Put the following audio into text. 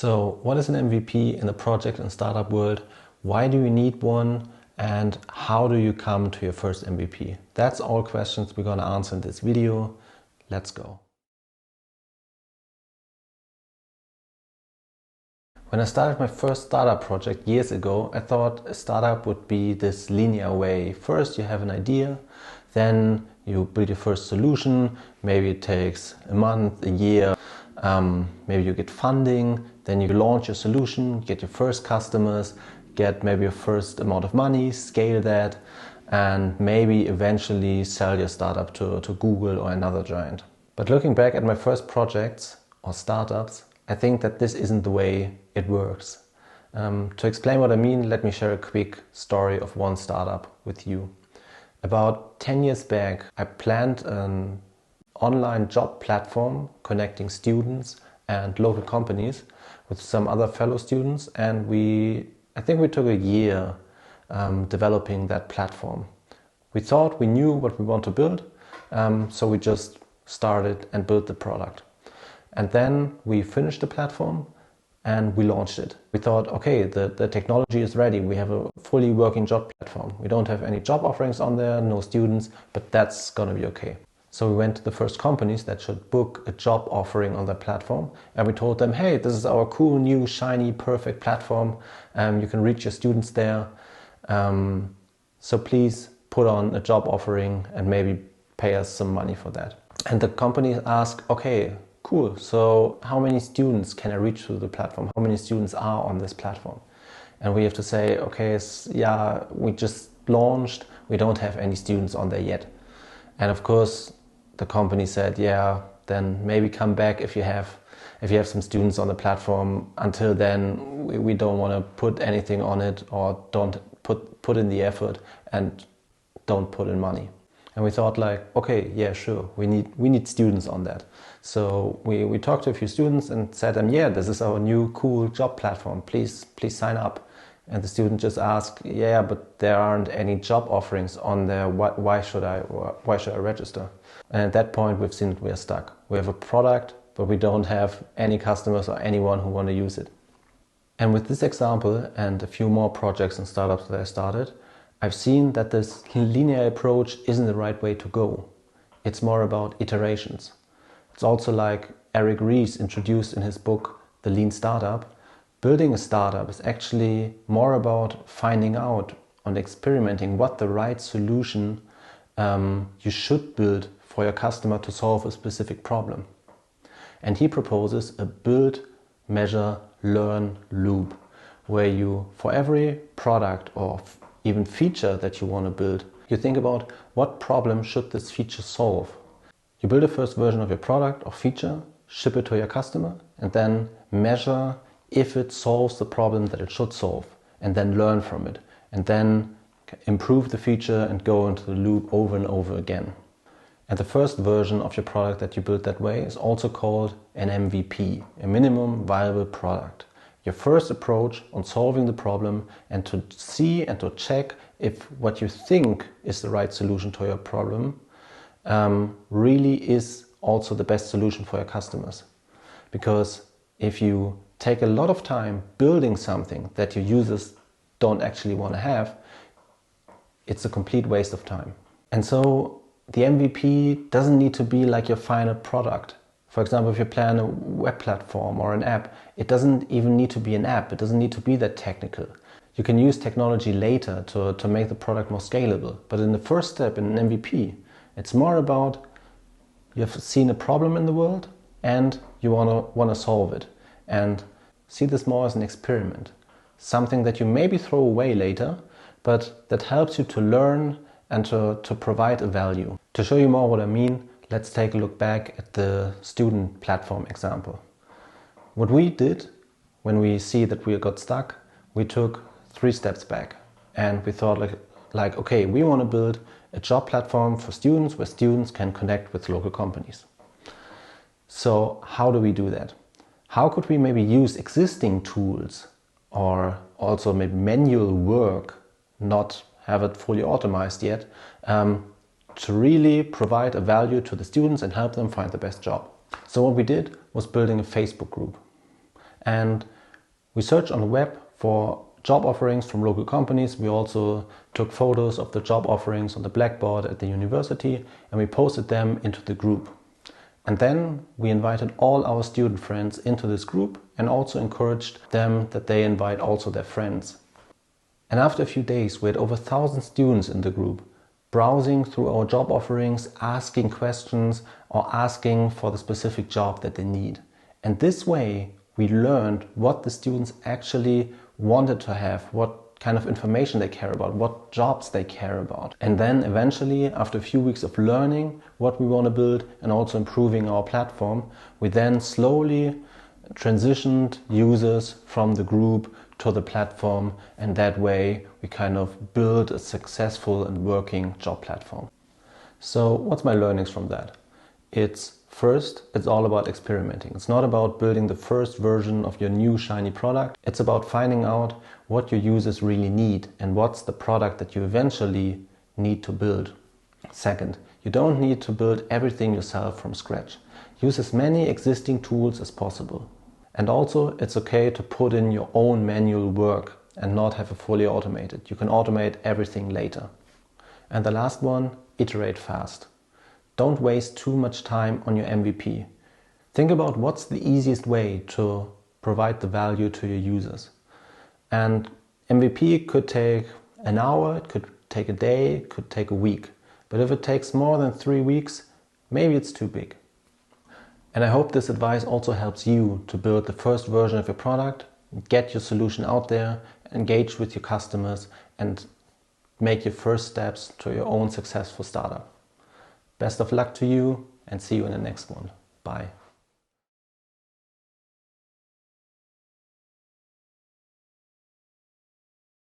So what is an MVP in the project and startup world? Why do you need one? And how do you come to your first MVP? That's all questions we're going to answer in this video. Let's go. When I started my first startup project years ago, I thought a startup would be this linear way. First you have an idea, then you build your first solution. Maybe it takes a month, a year. Maybe you get funding, then you launch your solution, get your first customers, get maybe your first amount of money, scale that, and maybe eventually sell your startup to Google or another giant. But looking back at my first projects or startups, I think that this isn't the way it works. To explain what I mean, let me share a quick story of one startup with you. About 10 years back, I planned an online job platform connecting students and local companies with some other fellow students, and I think we took a year developing that platform. We thought we knew what we want to build, so we just started and built the product. And then we finished the platform and we launched it. We thought, okay, the technology is ready. We have a fully working job platform. We don't have any job offerings on there, no students, but that's gonna be okay. So we went to the first companies that should book a job offering on their platform, and we told them, hey, this is our cool, new, shiny, perfect platform. You can reach your students there. So please put on a job offering and maybe pay us some money for that. And the companies ask, okay, cool, so how many students can I reach through the platform? How many students are on this platform? And we have to say, okay, yeah, we just launched, we don't have any students on there yet. And of course, the company said, yeah, then maybe come back if you have some students on the platform. Until then, we don't want to put anything on it, or don't put in the effort and don't put in money. And we thought like, okay, yeah, sure, we need students on that. So we talked to a few students and said them, yeah, this is our new cool job platform. Please sign up. And the student just asked, yeah, but there aren't any job offerings on there. Why should I register? And at that point, we've seen we are stuck. We have a product, but we don't have any customers or anyone who want to use it. And with this example and a few more projects and startups that I started, I've seen that this linear approach isn't the right way to go. It's more about iterations. It's also like Eric Ries introduced in his book, The Lean Startup. Building a startup is actually more about finding out and experimenting what the right solution you should build for your customer to solve a specific problem. And he proposes a build, measure, learn loop, where you, for every product or even feature that you want to build, you think about what problem should this feature solve. You build a first version of your product or feature, ship it to your customer, and then measure if it solves the problem that it should solve, and then learn from it, and then improve the feature and go into the loop over and over again. And the first version of your product that you build that way is also called an MVP, a minimum viable product. Your first approach on solving the problem, and to see and to check if what you think is the right solution to your problem really is also the best solution for your customers. Because if you take a lot of time building something that your users don't actually want to have, it's a complete waste of time. And so the MVP doesn't need to be like your final product. For example, if you plan a web platform or an app, it doesn't even need to be an app. It doesn't need to be that technical. You can use technology later to make the product more scalable. But in the first step, in an MVP, it's more about you have seen a problem in the world and you want to solve it. And see this more as an experiment. Something that you maybe throw away later, but that helps you to learn and to provide a value. To show you more what I mean, let's take a look back at the student platform example. What we did when we see that we got stuck, we took 3 steps back, and we thought like okay, we want to build a job platform for students where students can connect with local companies. So how do we do that? How could we maybe use existing tools, or also maybe manual work, not have it fully automated yet, to really provide a value to the students and help them find the best job? So what we did was building a Facebook group. And we searched on the web for job offerings from local companies. We also took photos of the job offerings on the blackboard at the university and we posted them into the group. And then we invited all our student friends into this group and also encouraged them that they invite also their friends. And after a few days, we had over 1,000 students in the group, browsing through our job offerings, asking questions or asking for the specific job that they need. And this way, we learned what the students actually wanted to have, what kind of information they care about, what jobs they care about. And then eventually, after a few weeks of learning what we want to build and also improving our platform, we then slowly transitioned users from the group to the platform, and that way we kind of build a successful and working job platform. So what's my learnings from that? First, it's all about experimenting. It's not about building the first version of your new shiny product. It's about finding out what your users really need and what's the product that you eventually need to build. Second, you don't need to build everything yourself from scratch. Use as many existing tools as possible. And also, it's okay to put in your own manual work and not have it fully automated. You can automate everything later. And the last one, iterate fast. Don't waste too much time on your MVP. Think about what's the easiest way to provide the value to your users. And MVP could take an hour, it could take a day, it could take a week. But if it takes more than 3 weeks, maybe it's too big. And I hope this advice also helps you to build the first version of your product, get your solution out there, engage with your customers, and make your first steps to your own successful startup. Best of luck to you and see you in the next one. Bye.